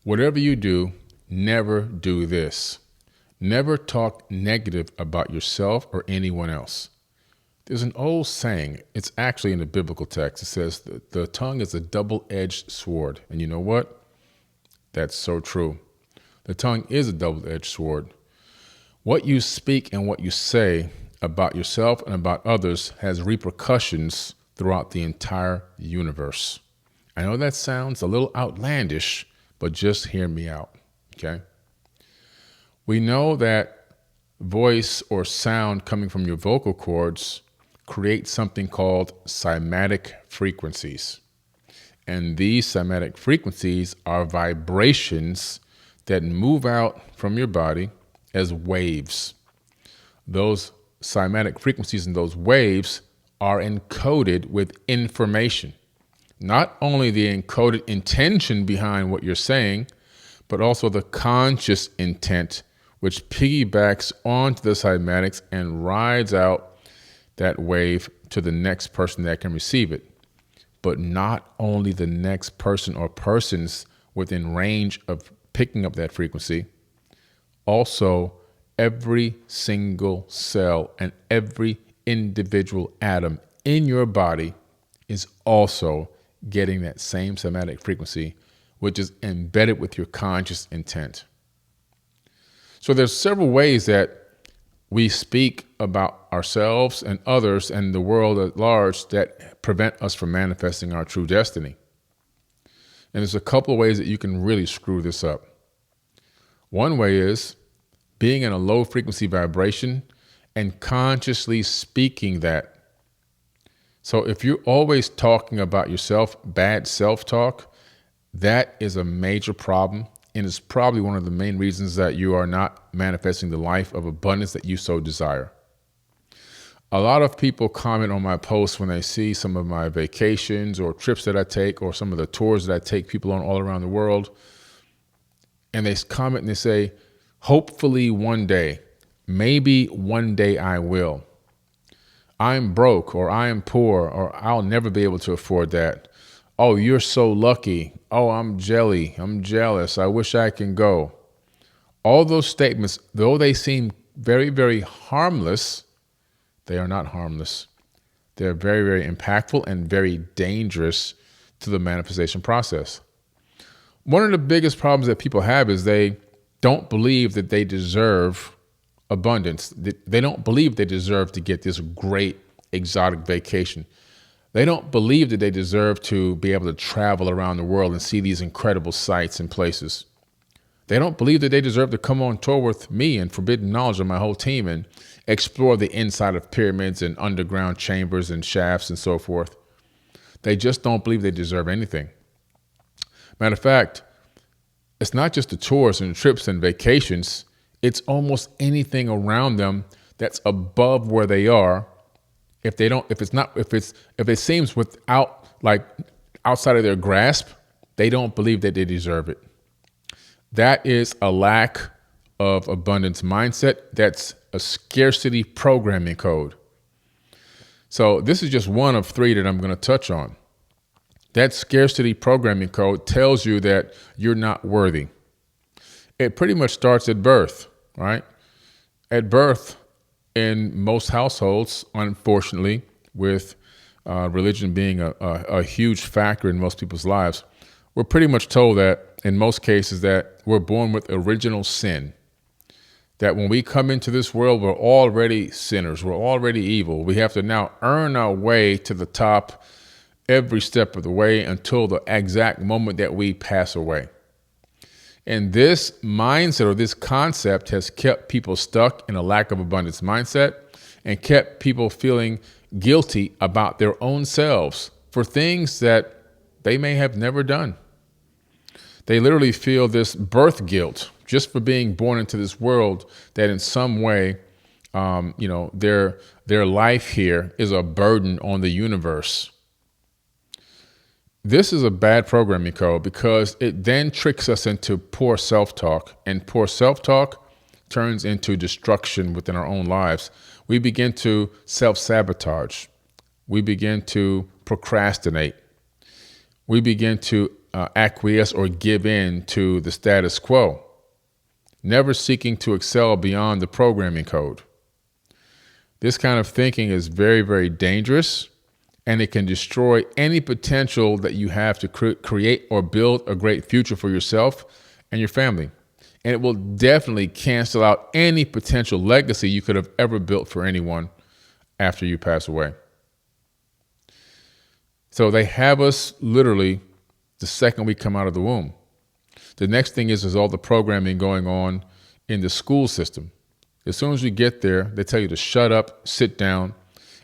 Whatever you do, never do this. Never talk negative about yourself or anyone else. There's an old saying, it's actually in the biblical text. It says the tongue is a double-edged sword. And you know what? That's so true. The tongue is a double-edged sword. What you speak and what you say about yourself and about others has repercussions throughout the entire universe. I know that sounds a little outlandish, but just hear me out, okay? We know that voice or sound coming from your vocal cords creates something called cymatic frequencies. And these cymatic frequencies are vibrations that move out from your body as waves. Those cymatic frequencies and those waves are encoded with information. Not only the encoded intention behind what you're saying, but also the conscious intent, which piggybacks onto the cymatics and rides out that wave to the next person that can receive it. But not only the next person or persons within range of picking up that frequency, also every single cell and every individual atom in your body is also getting that same cymatic frequency, which is embedded with your conscious intent. So there's several ways that we speak about ourselves and others and the world at large that prevent us from manifesting our true destiny. And there's a couple of ways that you can really screw this up. One way is being in a low frequency vibration and consciously speaking that. So if you're always talking about yourself, bad self-talk, that is a major problem. And it's probably one of the main reasons that you are not manifesting the life of abundance that you so desire. A lot of people comment on my posts when they see some of my vacations or trips that I take or some of the tours that I take people on all around the world. And they comment and they say, hopefully one day, maybe one day I will. I'm broke, or I am poor, or I'll never be able to afford that. Oh, you're so lucky. Oh, I'm jelly. I'm jealous. I wish I can go. All those statements, though they seem very, very harmless, they are not harmless. They're very, very impactful and very dangerous to the manifestation process. One of the biggest problems that people have is they don't believe that they deserve abundance. They don't believe they deserve to get this great exotic vacation. They don't believe that they deserve to be able to travel around the world and see these incredible sights and places. They don't believe that they deserve to come on tour with me and Forbidden Knowledge and my whole team and explore the inside of pyramids and underground chambers and shafts and so forth. They just don't believe they deserve anything. Matter of fact, it's not just the tours and trips and vacations. It's almost anything around them that's above where they are. If it seems outside of their grasp, they don't believe that they deserve it. That is a lack of abundance mindset. That's a scarcity programming code. So this is just one of three that I'm going to touch on. That scarcity programming code tells you that you're not worthy. It pretty much starts at birth, right? At birth, in most households, unfortunately, with religion being a huge factor in most people's lives, we're pretty much told that in most cases that we're born with original sin. That when we come into this world, we're already sinners. We're already evil. We have to now earn our way to the top every step of the way until the exact moment that we pass away. And this mindset or this concept has kept people stuck in a lack of abundance mindset and kept people feeling guilty about their own selves for things that they may have never done. They literally feel this birth guilt just for being born into this world, that in some way, their life here is a burden on the universe. This is a bad programming code because it then tricks us into poor self-talk, and poor self-talk turns into destruction within our own lives. We begin to self-sabotage. We begin to procrastinate. We begin to acquiesce or give in to the status quo, never seeking to excel beyond the programming code. This kind of thinking is very, very dangerous, and it can destroy any potential that you have to create or build a great future for yourself and your family. And it will definitely cancel out any potential legacy you could have ever built for anyone after you pass away. So they have us literally the second we come out of the womb. The next thing is all the programming going on in the school system. As soon as you get there, they tell you to shut up, sit down,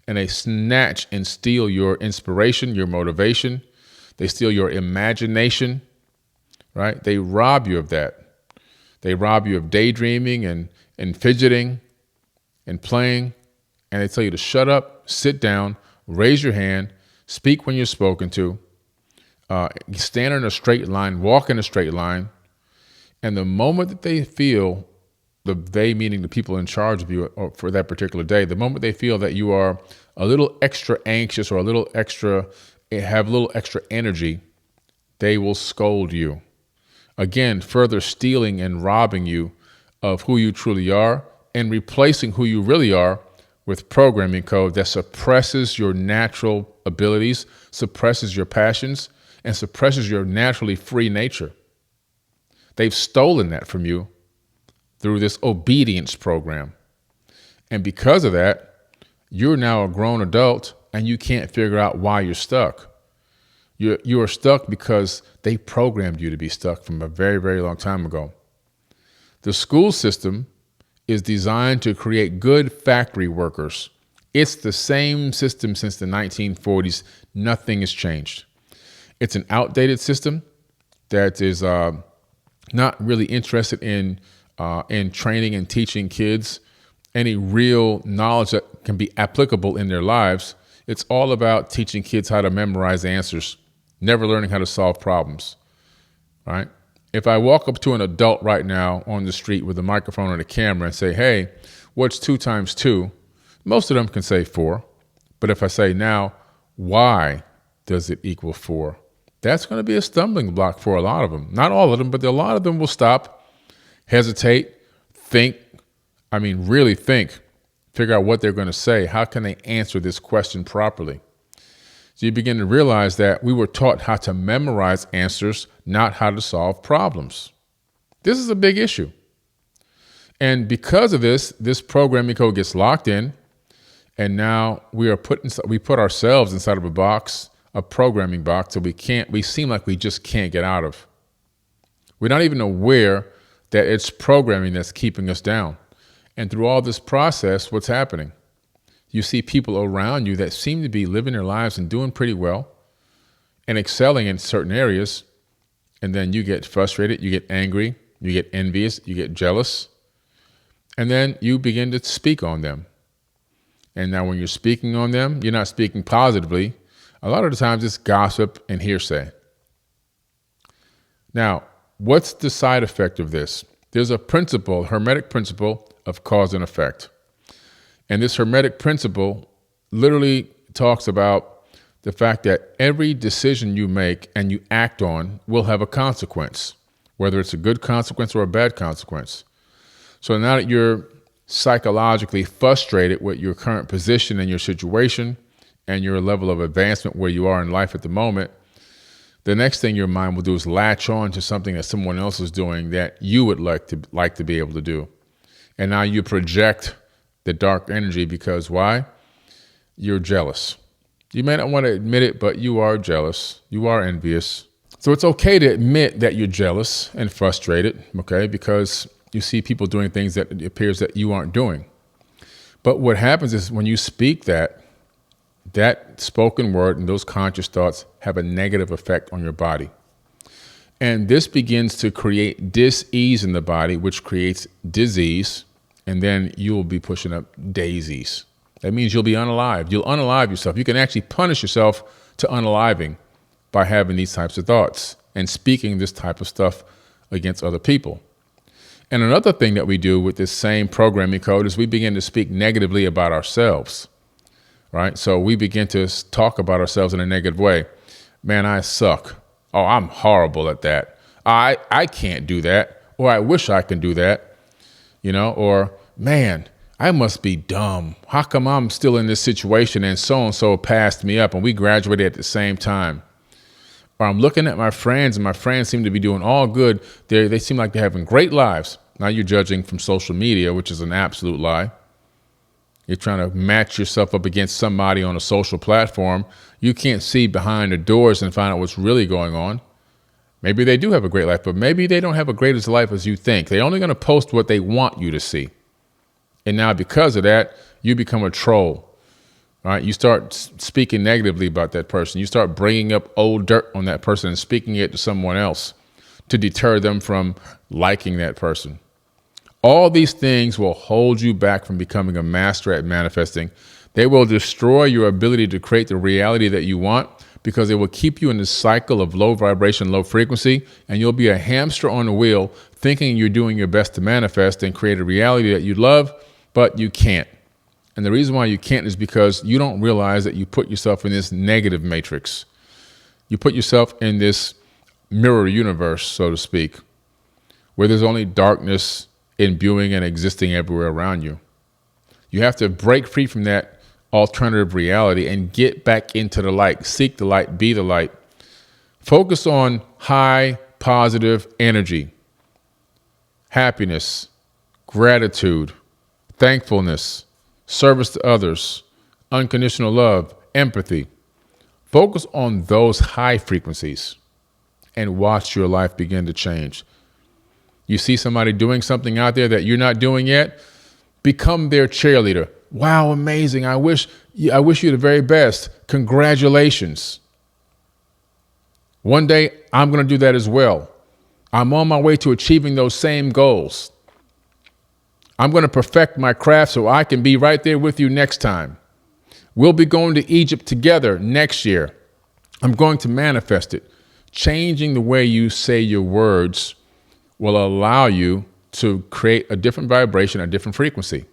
and they snatch and steal your inspiration, your motivation. They steal your imagination, right? They rob you of that. They rob you of daydreaming and fidgeting and playing. And they tell you to shut up, sit down, raise your hand, speak when you're spoken to, stand in a straight line, walk in a straight line. And the moment that they feel, they meaning the people in charge of you for that particular day, the moment they feel that you are a little extra anxious or have a little extra energy, they will scold you. Again, further stealing and robbing you of who you truly are and replacing who you really are with programming code that suppresses your natural abilities, suppresses your passions, and suppresses your naturally free nature. They've stolen that from you through this obedience program. And because of that, you're now a grown adult and you can't figure out why you're stuck. You are stuck because they programmed you to be stuck from a very, very long time ago. The school system is designed to create good factory workers. It's the same system since the 1940s. Nothing has changed. It's an outdated system that is not really interested in training and teaching kids any real knowledge that can be applicable in their lives. It's all about teaching kids how to memorize answers, never learning how to solve problems, right? If I walk up to an adult right now on the street with a microphone and a camera and say, hey, what's 2 times 2? Most of them can say 4. But if I say now, why does it equal 4? That's going to be a stumbling block for a lot of them. Not all of them, but a lot of them will stop, hesitate, really think, figure out what they're going to say. How can they answer this question properly? So you begin to realize that we were taught how to memorize answers, not how to solve problems. This is a big issue. And because of this programming code gets locked in, and now we put ourselves inside of a box, a programming box that we seem like we just can't get out of. We're not even aware that it's programming that's keeping us down. And through all this process, what's happening? You see people around you that seem to be living their lives and doing pretty well and excelling in certain areas. And then you get frustrated, you get angry, you get envious, you get jealous. And then you begin to speak on them. And now when you're speaking on them, you're not speaking positively. A lot of the times it's gossip and hearsay. Now, what's the side effect of this? There's a principle, hermetic principle of cause and effect. And this hermetic principle literally talks about the fact that every decision you make and you act on will have a consequence, whether it's a good consequence or a bad consequence. So now that you're psychologically frustrated with your current position and your situation and your level of advancement where you are in life at the moment, the next thing your mind will do is latch on to something that someone else is doing that you would like to be able to do. And now you project the dark energy because why? You're jealous. You may not want to admit it, but you are jealous. You are envious. So it's okay to admit that you're jealous and frustrated, okay? Because you see people doing things that it appears that you aren't doing. But what happens is when you speak that spoken word and those conscious thoughts have a negative effect on your body. And this begins to create dis-ease in the body, which creates disease. And then you will be pushing up daisies. That means you'll be unalive. You'll unalive yourself. You can actually punish yourself to unaliving by having these types of thoughts and speaking this type of stuff against other people. And another thing that we do with this same programming code is we begin to speak negatively about ourselves, right? So we begin to talk about ourselves in a negative way. Man, I suck. Oh, I'm horrible at that. I can't do that. Or I wish I can do that. Or man, I must be dumb. How come I'm still in this situation and so passed me up and we graduated at the same time? Or I'm looking at my friends and my friends seem to be doing all good. They seem like they're having great lives. Now you're judging from social media, which is an absolute lie. You're trying to match yourself up against somebody on a social platform. You can't see behind the doors and find out what's really going on. Maybe they do have a great life, but maybe they don't have a great as life as you think. They're only going to post what they want you to see. And now because of that, you become a troll. All right? You start speaking negatively about that person. You start bringing up old dirt on that person and speaking it to someone else to deter them from liking that person. All these things will hold you back from becoming a master at manifesting. They will destroy your ability to create the reality that you want because they will keep you in this cycle of low vibration, low frequency, and you'll be a hamster on a wheel thinking you're doing your best to manifest and create a reality that you love, but you can't. And the reason why you can't is because you don't realize that you put yourself in this negative matrix. You put yourself in this mirror universe, so to speak, where there's only darkness imbuing and existing everywhere around you. You have to break free from that alternative reality and get back into the light. Seek the light, be the light. Focus on high, positive energy, happiness, gratitude, thankfulness, service to others, unconditional love, empathy. Focus on those high frequencies and watch your life begin to change. You see somebody doing something out there that you're not doing yet, become their cheerleader. Wow, amazing. I wish you the very best. Congratulations. One day, I'm going to do that as well. I'm on my way to achieving those same goals. I'm going to perfect my craft so I can be right there with you next time. We'll be going to Egypt together next year. I'm going to manifest it. Changing the way you say your words will allow you to create a different vibration, a different frequency.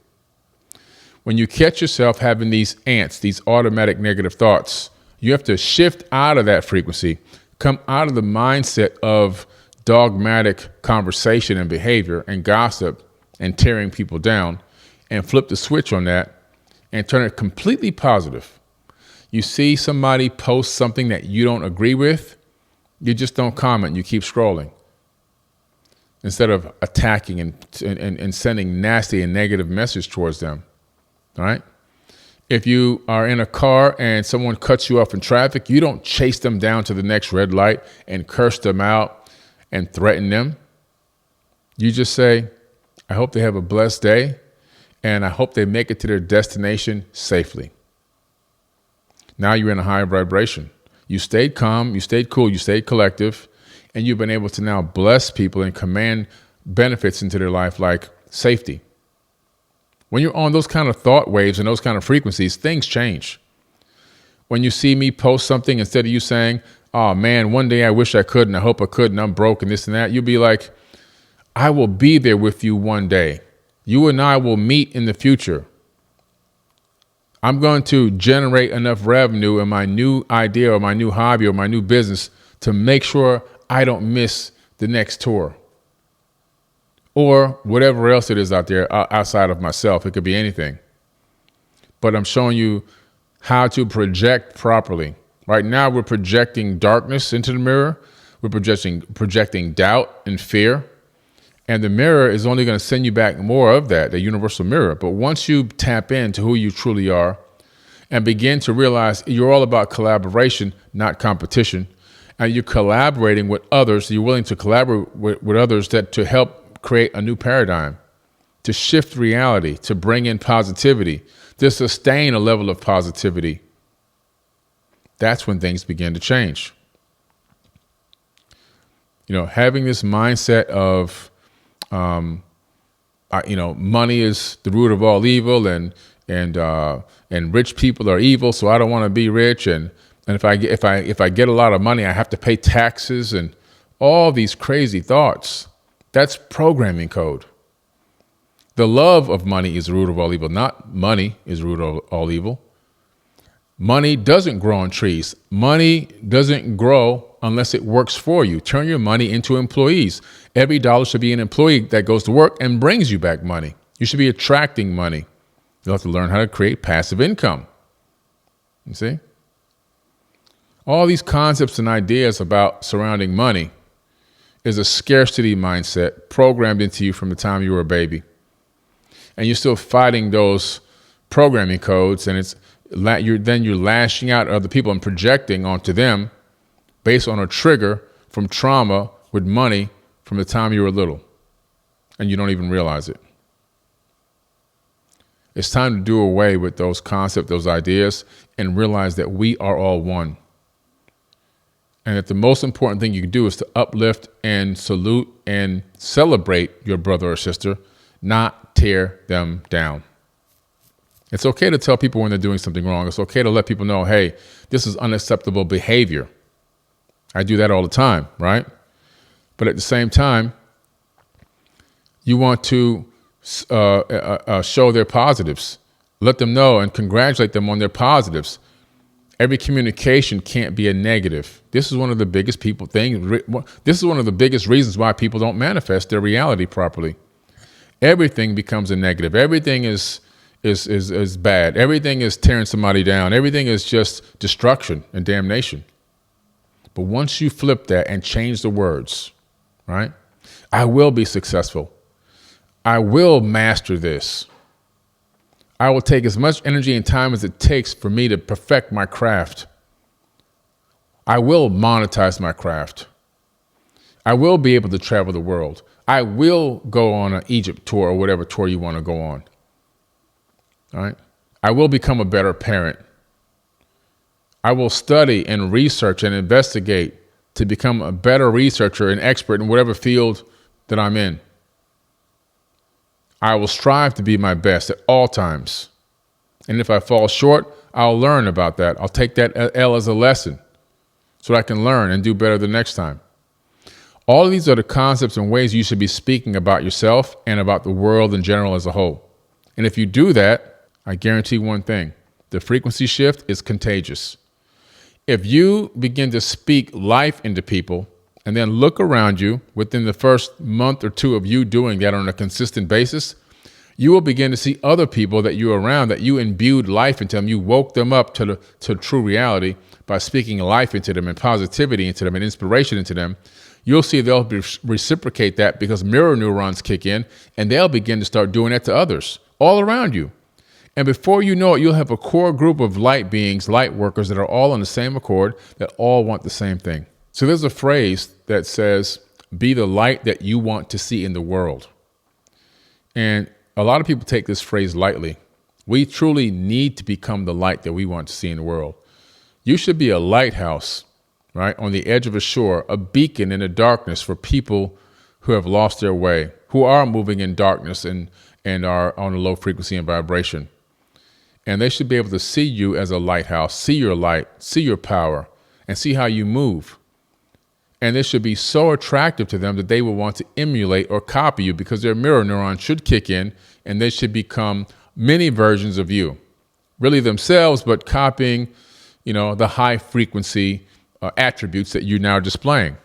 When you catch yourself having these ants, these automatic negative thoughts, you have to shift out of that frequency, come out of the mindset of dogmatic conversation and behavior and gossip and tearing people down, and flip the switch on that and turn it completely positive. You see somebody post something that you don't agree with, you just don't comment, you keep scrolling. Instead of attacking and sending nasty and negative message towards them, all right? If you are in a car and someone cuts you off in traffic, you don't chase them down to the next red light and curse them out and threaten them. You just say, I hope they have a blessed day, and I hope they make it to their destination safely. Now you're in a higher vibration. You stayed calm, you stayed cool, you stayed collective, and you've been able to now bless people and command benefits into their life like safety. When you're on those kind of thought waves and those kind of frequencies, things change. When you see me post something, instead of you saying, oh man, one day I wish I could and I hope I could and I'm broke and this and that, you'll be like, I will be there with you one day. You and I will meet in the future. I'm going to generate enough revenue in my new idea or my new hobby or my new business to make sure I don't miss the next tour. Or whatever else it is out there outside of myself. It could be anything. But I'm showing you how to project properly. Right now we're projecting darkness into the mirror. We're projecting doubt and fear. And the mirror is only going to send you back more of that, the universal mirror. But once you tap into who you truly are and begin to realize you're all about collaboration, not competition, and you're collaborating with others, you're willing to collaborate with others to help create a new paradigm, to shift reality, to bring in positivity, to sustain a level of positivity, that's when things begin to change. Having this mindset of money is the root of all evil, and rich people are evil, so I don't want to be rich, and if I get a lot of money, I have to pay taxes, and all these crazy thoughts. That's programming code. The love of money is the root of all evil, not money is the root of all evil. Money doesn't grow on trees. Money doesn't grow unless it works for you. Turn your money into employees. Every dollar should be an employee that goes to work and brings you back money. You should be attracting money. You'll have to learn how to create passive income. You see? All these concepts and ideas about surrounding money is a scarcity mindset programmed into you from the time you were a baby. And you're still fighting those programming codes, and you're lashing out at other people and projecting onto them based on a trigger from trauma with money from the time you were little, and you don't even realize it. It's time to do away with those concepts, those ideas, and realize that we are all one. And that the most important thing you can do is to uplift and salute and celebrate your brother or sister, not tear them down. It's okay to tell people when they're doing something wrong. It's okay to let people know, hey, this is unacceptable behavior. I do that all the time, right? But at the same time, you want to show their positives. Let them know and congratulate them on their positives. Every communication can't be a negative. This is one of the biggest This is one of the biggest reasons why people don't manifest their reality properly. Everything becomes a negative. Everything is bad. Everything is tearing somebody down. Everything is just destruction and damnation. But once you flip that and change the words, right? I will be successful. I will master this. I will take as much energy and time as it takes for me to perfect my craft. I will monetize my craft. I will be able to travel the world. I will go on an Egypt tour or whatever tour you want to go on. All right? I will become a better parent. I will study and research and investigate to become a better researcher and expert in whatever field that I'm in. I will strive to be my best at all times. And if I fall short, I'll learn about that. I'll take that L as a lesson so that I can learn and do better the next time. All of these are the concepts and ways you should be speaking about yourself and about the world in general as a whole. And if you do that, I guarantee one thing, the frequency shift is contagious. If you begin to speak life into people and then look around you within the first month or two of you doing that on a consistent basis, you will begin to see other people that you're around, that you imbued life into them. You woke them up to true reality by speaking life into them and positivity into them and inspiration into them. You'll see they'll reciprocate that because mirror neurons kick in, and they'll begin to start doing that to others all around you. And before you know it, you'll have a core group of light beings, light workers that are all on the same accord, that all want the same thing. So there's a phrase that says, be the light that you want to see in the world. And a lot of people take this phrase lightly. We truly need to become the light that we want to see in the world. You should be a lighthouse, right, on the edge of a shore, a beacon in the darkness for people who have lost their way, who are moving in darkness and are on a low frequency and vibration. And they should be able to see you as a lighthouse, see your light, see your power, and see how you move. And this should be so attractive to them that they will want to emulate or copy you because their mirror neuron should kick in and they should become many versions of you. Really themselves, but copying, the high frequency attributes that you're now displaying.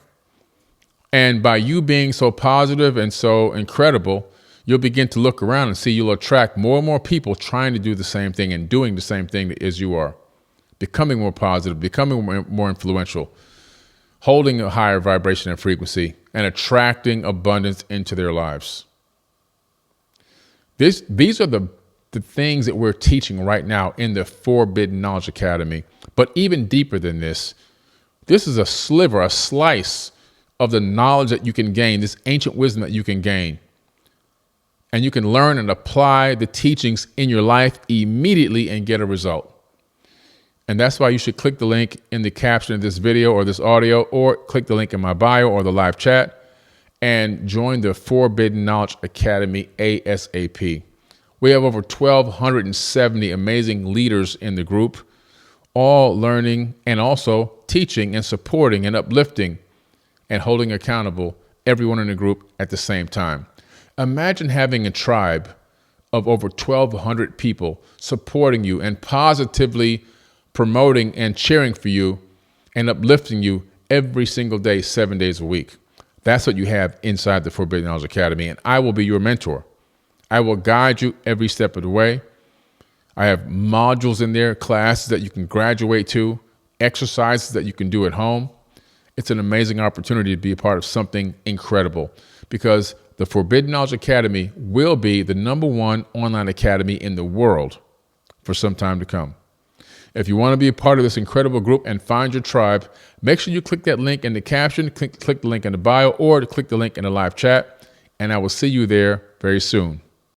And by you being so positive and so incredible, you'll begin to look around and see you'll attract more and more people trying to do the same thing and doing the same thing as you are. Becoming more positive, becoming more influential, holding a higher vibration and frequency, and attracting abundance into their lives. These are the things that we're teaching right now in the Forbidden Knowledge Academy. But even deeper than this is a sliver, a slice of the knowledge that you can gain, this ancient wisdom that you can gain. And you can learn and apply the teachings in your life immediately and get a result. And that's why you should click the link in the caption of this video or this audio, or click the link in my bio or the live chat and join the Forbidden Knowledge Academy ASAP. We have over 1,270 amazing leaders in the group, all learning and also teaching and supporting and uplifting and holding accountable everyone in the group at the same time. Imagine having a tribe of over 1,200 people supporting you and positively promoting and cheering for you and uplifting you every single day, 7 days a week. That's what you have inside the Forbidden Knowledge Academy, and I will be your mentor. I will guide you every step of the way. I have modules in there, classes that you can graduate to, exercises that you can do at home. It's an amazing opportunity to be a part of something incredible, because the Forbidden Knowledge Academy will be the #1 online academy in the world for some time to come. If you want to be a part of this incredible group and find your tribe, make sure you click that link in the caption, click the link in the bio, or click the link in the live chat, and I will see you there very soon.